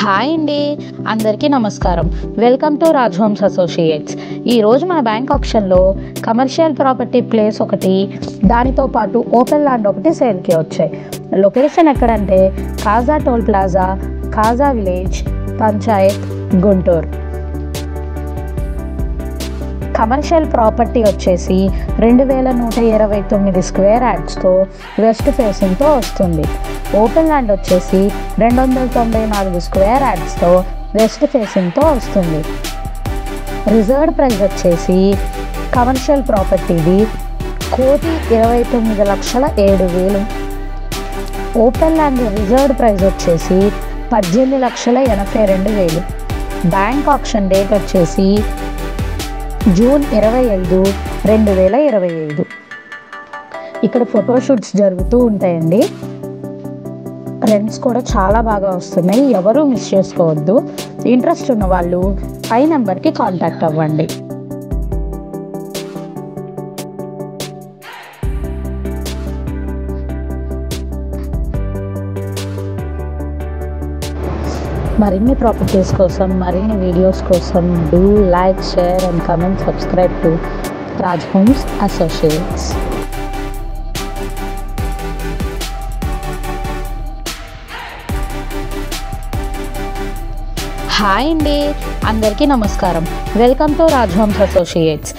Hi అండి, అందరికీ నమస్కారం. Welcome to Raj homes associates. ఈరోజు మన బ్యాంక్ ఆప్షన్లో కమర్షియల్ ప్రాపర్టీ ప్లేస్ ఒకటి, దానితో పాటు ఓపెన్ ల్యాండ్ ఒకటి సేల్కి వచ్చాయి. లొకేషన్ ఎక్కడంటే Kaja toll plaza, Kaja village, panchayat, Guntur. Commercial property వచ్చేసి 2129 స్క్వేర్ యార్డ్స్తో వెస్ట్ ఫేసింగ్తో వస్తుంది. ఓపెన్ ల్యాండ్ వచ్చేసి 294 స్క్వేర్ యార్డ్స్తో వెస్ట్ ఫేసింగ్తో వస్తుంది. రిజర్వ్డ్ ప్రైస్ వచ్చేసి కమర్షియల్ ప్రాపర్టీది 1,29,07,000. ఓపెన్ ల్యాండ్ రిజర్వ్డ్ ప్రైస్ వచ్చేసి 18,82,000. బ్యాంక్ ఆప్షన్ డేట్ వచ్చేసి జూన్ 25, 2025. ఇక్కడ ఫోటోషూట్స్ జరుగుతూ ఉంటాయండి. రెంట్స్ కూడా చాలా బాగా వస్తున్నాయి. ఎవరూ మిస్ చేసుకోవద్దు. ఇంట్రెస్ట్ ఉన్న వాళ్ళు పై నెంబర్కి కాంటాక్ట్ అవ్వండి. మరిన్ని ప్రాపర్టీస్ కోసం, మరిన్ని వీడియోస్ కోసం do like, share and comment, subscribe to Raj homes associates. Hi అండి, అందరికీ నమస్కారం. Welcome to Raj homes associates.